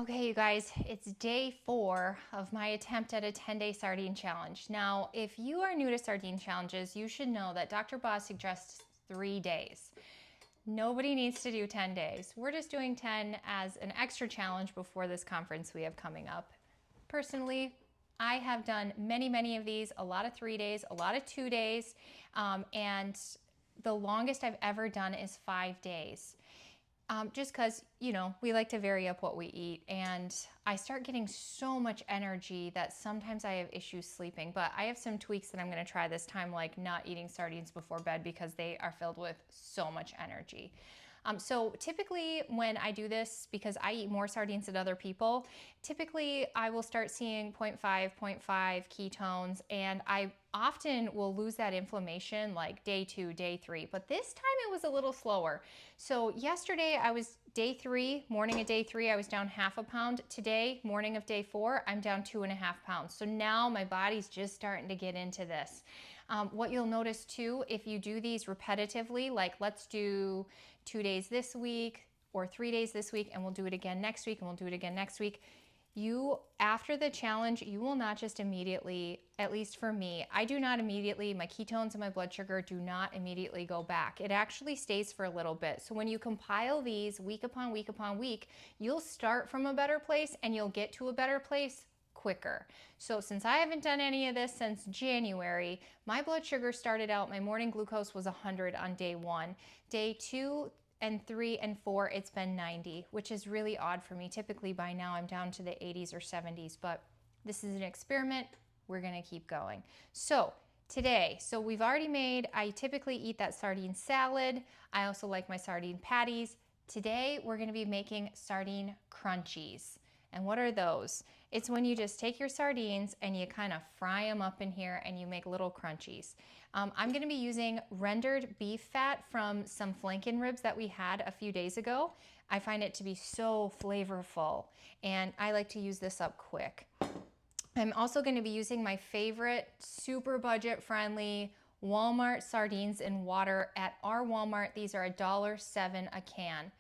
Okay, you guys, it's day 4 of my attempt at a 10-day sardine challenge. Now, if you are new to sardine challenges, you should know that Dr. Boz suggests 3 days. Nobody needs to do 10 days. We're just doing 10 as an extra challenge before this conference we have coming up. Personally, I have done many of these, a lot of 3 days, a lot of 2 days, and the longest I've ever done is 5 days. Just because, we like to vary up what we eat, and I start getting so much energy that sometimes I have issues sleeping. But I have some tweaks that I'm going to try this time, like not eating sardines before bed because they are filled with so much energy. So typically when I do this, because I eat more sardines than other people, typically I will start seeing 0.5 ketones, and I often will lose that inflammation like day 2, day 3, but this time it was a little slower. So yesterday I was day 3, morning of day 3, I was down 0.5 pound. Today, morning of day 4, I'm down 2.5 pounds. So now my body's just starting to get into this. What you'll notice too, if you do these repetitively, like let's do 2 days this week or 3 days this week, and we'll do it again next week, and we'll do it again next week. After the challenge, you will not just immediately, at least for me, I do not immediately, my ketones and my blood sugar do not immediately go back. It actually stays for a little bit. So when you compile these week upon week upon week, you'll start from a better place and you'll get to a better place quicker. So since I haven't done any of this since January, my blood sugar started out, my morning glucose was 100 on day 1. Day 2 and 3 and 4, it's been 90, which is really odd for me. Typically by now I'm down to the 80s or 70s, but this is an experiment. We're gonna keep going. So today, we've already made, I typically eat that sardine salad. I also like my sardine patties. Today we're gonna be making sardine crunchies. And what are those? It's when you just take your sardines and you kind of fry them up in here and you make little crunchies. I'm going to be using rendered beef fat from some flanken ribs that we had a few days ago. I find it to be so flavorful, and I like to use this up quick. I'm also going to be using my favorite super budget friendly Walmart sardines in water at our Walmart. These are $1.07 a can.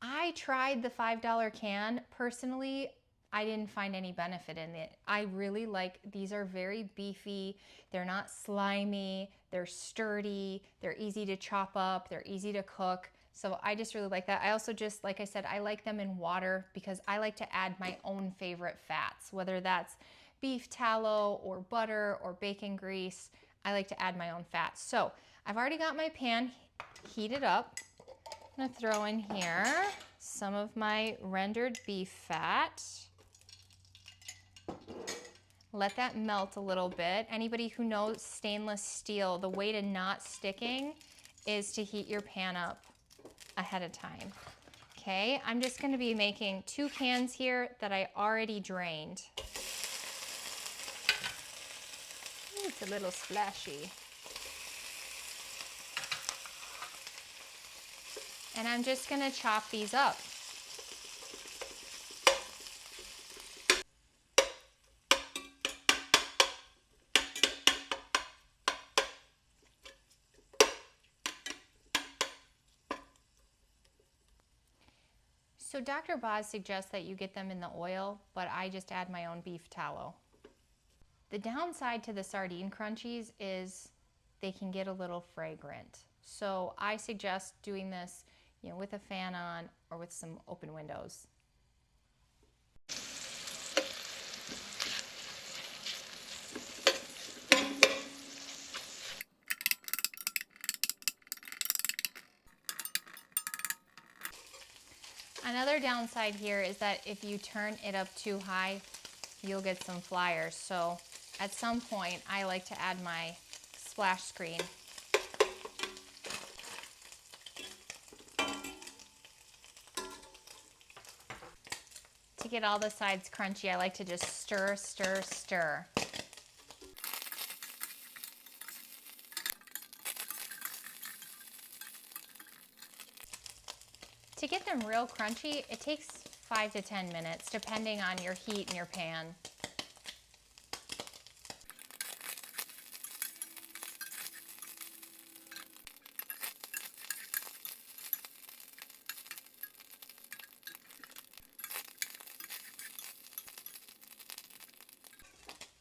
I tried the $5 can. Personally, I didn't find any benefit in it. I really like, these are very beefy. They're not slimy. They're sturdy. They're easy to chop up. They're easy to cook. So I just really like that. I also just, like I said, I like them in water because I like to add my own favorite fats, whether that's beef tallow or butter or bacon grease. I like to add my own fats. So I've already got my pan heated up. I'm gonna throw in here some of my rendered beef fat. Let that melt a little bit. Anybody who knows stainless steel, the way to not sticking is to heat your pan up ahead of time. Okay, I'm just gonna be making 2 cans here that I already drained. Ooh, it's a little splashy. And I'm just gonna chop these up. So Dr. Boz suggests that you get them in the oil, but I just add my own beef tallow. The downside to the sardine crunchies is they can get a little fragrant. So I suggest doing this, with a fan on or with some open windows. Another downside here is that if you turn it up too high, you'll get some flyers. So at some point, I like to add my splash screen. To get all the sides crunchy, I like to just stir, stir, stir. To get them real crunchy, it takes 5 to 10 minutes, depending on your heat in your pan.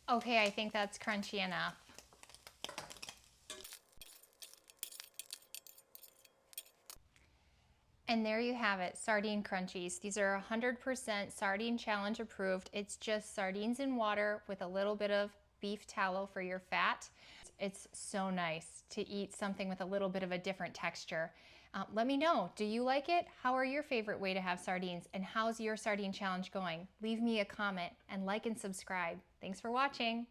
Okay, I think that's crunchy enough. And there you have it, Sardine Crunchies. These are 100% Sardine Challenge approved. It's just sardines in water with a little bit of beef tallow for your fat. It's so nice to eat something with a little bit of a different texture. Let me know, do you like it? How are your favorite way to have sardines? And how's your sardine challenge going? Leave me a comment and like and subscribe. Thanks for watching.